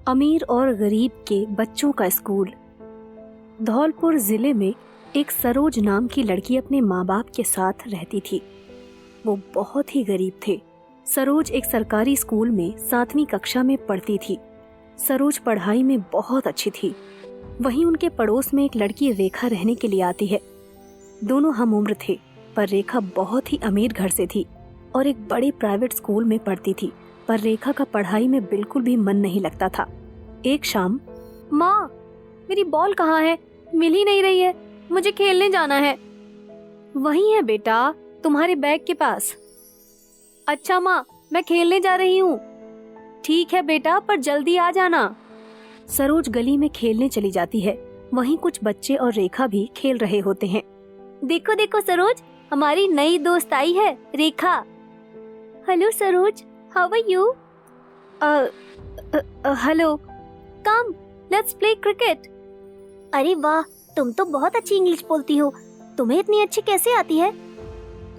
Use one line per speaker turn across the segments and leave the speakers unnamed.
अमीर और गरीब के बच्चों का स्कूल। धौलपुर जिले में एक सरोज नाम की लड़की अपने माँ बाप के साथ रहती थी। वो बहुत ही गरीब थे। सरोज एक सरकारी स्कूल में 7वीं कक्षा में पढ़ती थी। सरोज पढ़ाई में बहुत अच्छी थी। वहीं उनके पड़ोस में एक लड़की रेखा रहने के लिए आती है। दोनों हम उम्र थे, पर रेखा बहुत ही अमीर घर से थी और एक बड़े प्राइवेट स्कूल में पढ़ती थी। पर रेखा का पढ़ाई में बिल्कुल भी मन नहीं लगता था। एक शाम, माँ, मेरी बॉल कहाँ है? मिल ही नहीं रही है, मुझे खेलने जाना है। वही है बेटा, तुम्हारे बैग के पास। अच्छा माँ, मैं खेलने जा रही हूँ। ठीक है बेटा, पर जल्दी आ जाना। सरोज गली में खेलने चली जाती है। वहीं कुछ बच्चे और रेखा भी खेल रहे होते हैं। देखो देखो सरोज, हमारी नई दोस्त आई है, Rekha. Hello Saroj, how are you? Hello. Come, let's play cricket. अरे वाह, तुम तो बहुत अच्छी इंग्लिश बोलती हो। तुम्हें इतनी अच्छी कैसे आती है?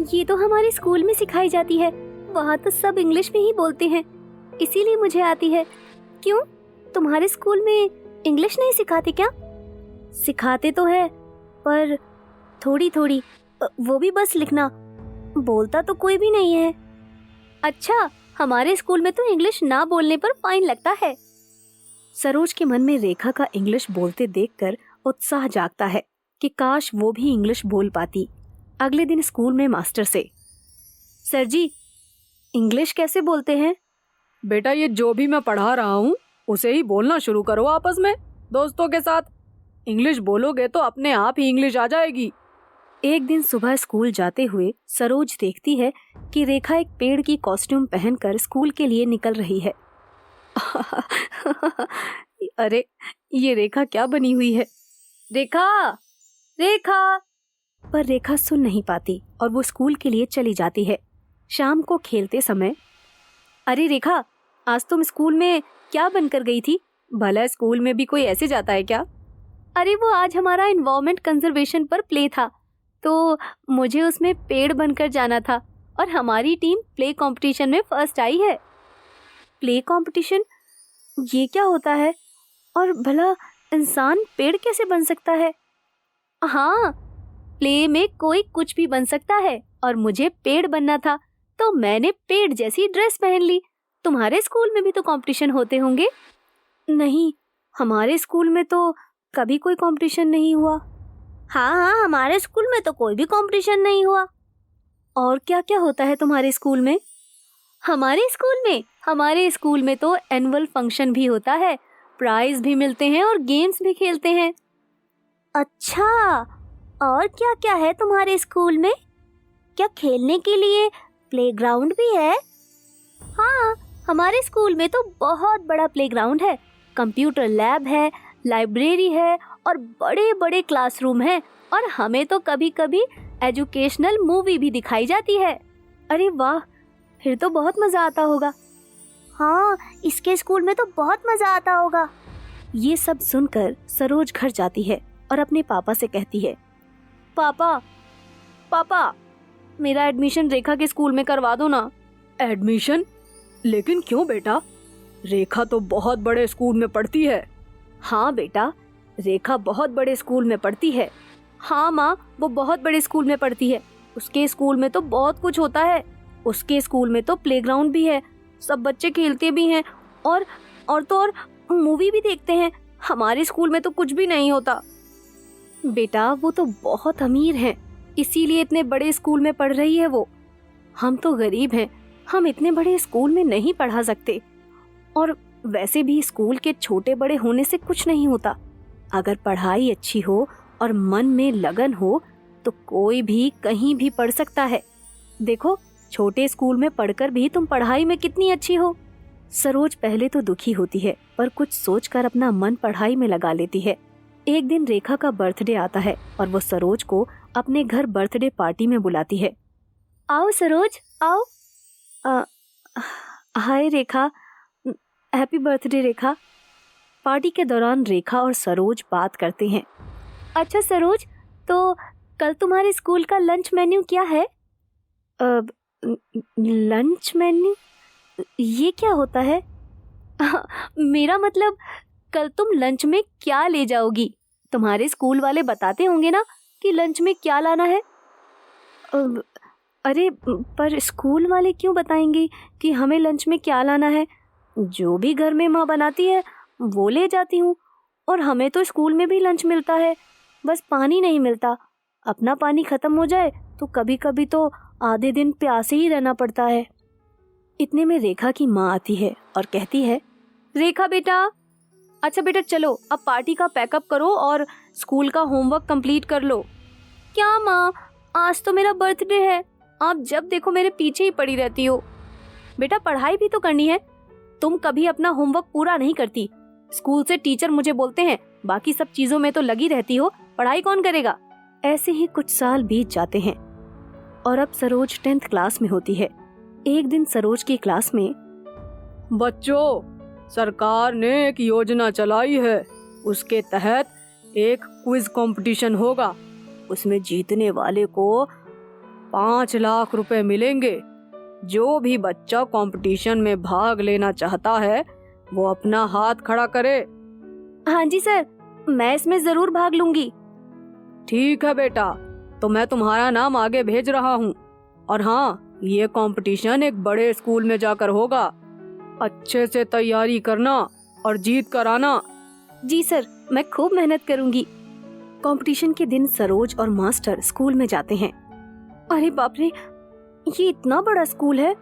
ये तो हमारे स्कूल में सिखाई जाती है। वहाँ तो सब इंग्लिश में ही बोलते हैं, इसीलिए मुझे आती है। क्यों, तुम्हारे स्कूल में इंग्लिश नहीं सिखाते क्या? सिखाते तो है, पर थोड़ी थोड़ी, वो भी बस लिखना। बोलता तो कोई भी नहीं है। अच्छा, हमारे स्कूल में तो इंग्लिश ना बोलने पर फाइन लगता है। सरोज के मन में रेखा का इंग्लिश बोलते देखकर उत्साह जागता है कि काश वो भी इंग्लिश बोल पाती। अगले दिन स्कूल में मास्टर से, सर जी, इंग्लिश कैसे बोलते हैं?
बेटा, ये जो भी मैं पढ़ा रहा हूँ उसे ही बोलना शुरू करो आपस में, दोस्तों के साथ। इंग्लिश बोलोगे तो अपने आप ही इंग्लिश आ जाएगी।
एक दिन सुबह स्कूल जाते हुए सरोज देखती है कि रेखा एक पेड़ की कॉस्ट्यूम पहनकर स्कूल के लिए निकल रही है। अरे, ये रेखा क्या बनी हुई है? रेखा, रेखा। पर रेखा सुन नहीं पाती और वो स्कूल के लिए चली जाती है। शाम को खेलते समय, अरे रेखा, आज तुम स्कूल में क्या बनकर गई थी? भला स्कूल में भी कोई ऐसे जाता है क्या? अरे वो आज हमारा एनवायरमेंट कंजर्वेशन पर प्ले था, तो मुझे उसमें पेड़ बनकर जाना था और हमारी टीम प्ले कंपटीशन में फर्स्ट आई है। Play competition? ये क्या होता है? और भला इंसान पेड़ कैसे बन सकता है? हाँ, प्ले में कोई कुछ भी बन सकता है और मुझे पेड़ बनना था, तो मैंने पेड़ जैसी ड्रेस पहन ली। तुम्हारे स्कूल में भी तो कंपटीशन होते होंगे? नहीं, हमारे स्कूल में तो कभी कोई कंपटीशन नहीं हुआ। हाँ, हमारे स्कूल में तो कोई भी कंपटीशन नहीं हुआ। और क्या क्या होता है तुम्हारे स्कूल में? हमारे स्कूल में तो एनुअल फंक्शन भी होता है, प्राइज भी मिलते हैं और गेम्स भी खेलते हैं। अच्छा, और क्या क्या है तुम्हारे स्कूल में? क्या खेलने के लिए प्लेग्राउंड भी है? हाँ, हमारे स्कूल में तो बहुत बड़ा प्लेग्राउंड है, कंप्यूटर लैब है, लाइब्रेरी है और बड़े बड़े क्लासरूम हैं और हमें तो कभी कभी एजुकेशनल मूवी भी दिखाई जाती है। अरे वाह, फिर तो बहुत मजा आता होगा। हाँ, इसके स्कूल में तो बहुत मजा आता होगा। ये सब सुनकर सरोज घर जाती है और अपने पापा से कहती है, पापा, पापा, मेरा एडमिशन रेखा के स्कूल में करवा दो ना।
एडमिशन? लेकिन क्यों बेटा? रेखा तो बहुत बड़े स्कूल में पढ़ती है।
हाँ बेटा, रेखा बहुत बड़े स्कूल में पढ़ती है। हाँ माँ, वो बहुत बड़े स्कूल में पढ़ती है। उसके स्कूल में तो बहुत कुछ होता है। उसके स्कूल में तो प्लेग्राउंड भी है, सब बच्चे खेलते भी हैं और मूवी भी देखते हैं। हमारे स्कूल में तो कुछ भी नहीं होता। बेटा, वो तो बहुत अमीर हैं, इसीलिए इतने बड़े स्कूल में पढ़ रही है वो। हम तो गरीब हैं, हम इतने बड़े स्कूल में नहीं पढ़ा सकते। और वैसे भी स्कूल के छोटे बड़े होने से कुछ नहीं होता। अगर पढ़ाई अच्छी हो और मन में लगन हो तो कोई भी कहीं भी पढ़ सकता है। देखो, छोटे स्कूल में पढ़कर भी तुम पढ़ाई में कितनी अच्छी हो। सरोज पहले तो दुखी होती है, पर कुछ सोचकर अपना मन पढ़ाई में लगा लेती है। एक दिन रेखा का बर्थडे आता है और वो सरोज को अपने घर बर्थडे पार्टी में बुलाती है। आओ सरोज, आओ। हाय रेखा, हैप्पी बर्थडे रेखा। पार्टी के दौरान रेखा और सरोज बात करते हैं। अच्छा सरोज, तो कल तुम्हारे स्कूल का लंच मेन्यू क्या है? Lunch menu? ये क्या होता है? मेरा मतलब कल तुम लंच में क्या ले जाओगी? तुम्हारे स्कूल वाले बताते होंगे ना कि लंच में क्या लाना है। अरे पर स्कूल वाले क्यों बताएंगे कि हमें लंच में क्या लाना है? जो भी घर में माँ बनाती है वो ले जाती हूँ, और हमें तो स्कूल में भी लंच मिलता है, बस पानी नहीं मिलता। अपना पानी खत्म हो जाए तो कभी कभी तो आधे दिन प्यासे ही रहना पड़ता है। इतने में रेखा की माँ आती है और कहती है, रेखा बेटा, अच्छा बेटा चलो अब पार्टी का पैकअप करो और स्कूल का होमवर्क कंप्लीट कर लो। क्या माँ, आज तो मेरा बर्थडे है, आप जब देखो मेरे पीछे ही पड़ी रहती हो। बेटा पढ़ाई भी तो करनी है, तुम कभी अपना होमवर्क पूरा नहीं करती। स्कूल से टीचर मुझे बोलते हैं बाकी सब चीजों में तो लगी रहती हो, पढ़ाई कौन करेगा। ऐसे ही कुछ साल बीत जाते हैं और अब सरोज 10th क्लास में होती है। एक दिन सरोज की क्लास में,
बच्चों, सरकार ने एक योजना चलाई है, उसके तहत एक क्विज कंपटीशन होगा। उसमें जीतने वाले को 5 लाख रुपए मिलेंगे। जो भी बच्चा कंपटीशन में भाग लेना चाहता है वो अपना हाथ खड़ा करे।
हाँ जी सर, मैं इसमें जरूर भाग लूंगी।
ठीक है बेटा, तो मैं तुम्हारा नाम आगे भेज रहा हूँ। और हाँ, ये कंपटीशन एक बड़े स्कूल में जाकर होगा। अच्छे से तैयारी करना और जीत कर आना।
जी सर, मैं खूब मेहनत करूंगी। कंपटीशन के दिन सरोज और मास्टर स्कूल में जाते हैं। अरे बाप रे, ये इतना बड़ा स्कूल है।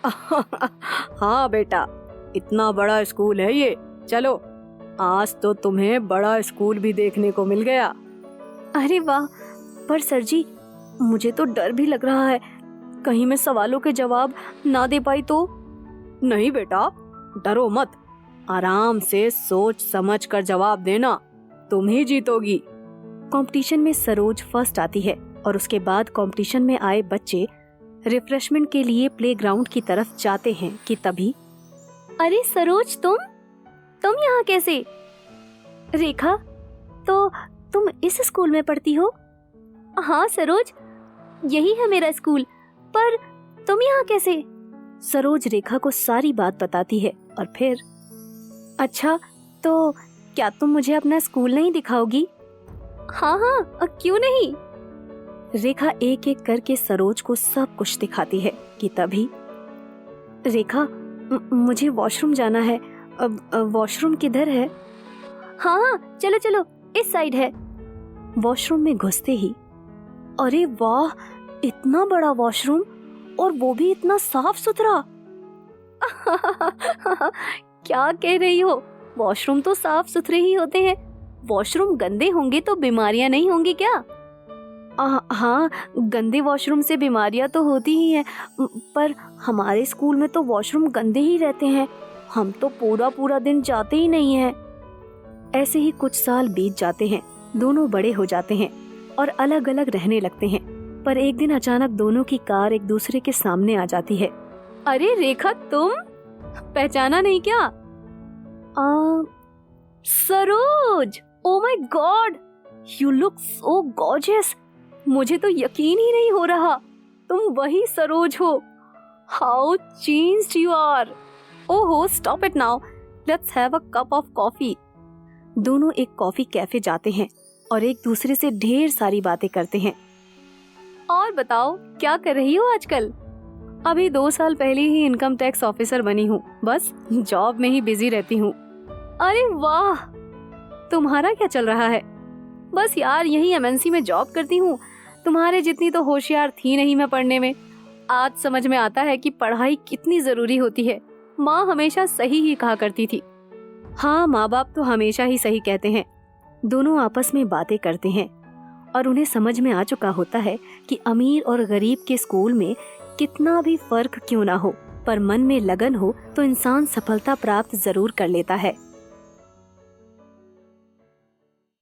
हाँ बेटा, इतना बड़ा स्कूल है ये। चलो, आज तो तुम्हें बड़ा स्कूल भी देखने को मिल गया।
अरे वाह, पर सर जी मुझे तो डर भी लग रहा है, कहीं मैं सवालों के जवाब ना दे पाई तो।
नहीं बेटा, डरो मत, आराम से सोच समझ कर जवाब देना, तुम ही जीतोगी।
कंपटीशन में सरोज फर्स्ट आती है और उसके बाद कंपटीशन में आए बच्चे रिफ्रेशमेंट के लिए प्लेग्राउंड की तरफ जाते हैं कि तभी, अरे सरोज, तुम यहाँ कैसे? रेखा, तो तुम इस स्कूल में पढ़ती हो? हाँ सरोज, यही है मेरा स्कूल, पर तुम यहाँ कैसे? सरोज रेखा को सारी बात बताती है और फिर, अच्छा तो क्या तुम मुझे अपना स्कूल नहीं दिखाओगी? हाँ हाँ, क्यों नहीं। रेखा एक एक करके सरोज को सब कुछ दिखाती है कि तभी, रेखा मुझे वॉशरूम जाना है, अब वॉशरूम किधर है? हाँ हाँ, चलो चलो, इस साइड है। वॉशरूम में घुसते ही, अरे वाह, इतना बड़ा वॉशरूम, और वो भी इतना साफ सुथरा। क्या कह रही हो, वॉशरूम तो साफ सुथरे ही होते हैं, वॉशरूम गंदे होंगे तो बीमारियां नहीं होंगी क्या? हाँ, गंदे वॉशरूम से बीमारियां तो होती ही हैं, पर हमारे स्कूल में तो वॉशरूम गंदे ही रहते हैं, हम तो पूरा पूरा दिन जाते ही नहीं हैं। ऐसे ही कुछ साल बीत जाते हैं, दोनों बड़े हो जाते हैं और अलग अलग रहने लगते हैं। पर एक दिन अचानक दोनों की कार एक दूसरे के सामने आ जाती है। अरे रेखा, तुम पहचाना नहीं क्या? Saroj, oh my God, you look so gorgeous. मुझे तो यकीन ही नहीं हो रहा, तुम वही सरोज हो। How changed you are. ओहो, stop it now, let's have a cup of coffee. दोनों एक कॉफी कैफे जाते हैं और एक दूसरे से ढेर सारी बातें करते हैं। और बताओ, क्या कर रही हो आजकल? अभी 2 साल पहले ही इनकम टैक्स ऑफिसर बनी हूँ, बस जॉब में ही बिजी रहती हूँ। अरे वाह, तुम्हारा क्या चल रहा है? बस यार, यही एमएनसी में जॉब करती हूँ, तुम्हारे जितनी तो होशियार थी नहीं मैं पढ़ने में। आज समझ में आता है कि पढ़ाई कितनी जरूरी होती है। माँ हमेशा सही ही कहा करती थी। हाँ, माँ बाप तो हमेशा ही सही कहते हैं। दोनों आपस में बातें करते हैं और उन्हें समझ में आ चुका होता है कि अमीर और गरीब के स्कूल में कितना भी फर्क क्यों ना हो, पर मन में लगन हो तो इंसान सफलता प्राप्त जरूर कर लेता है।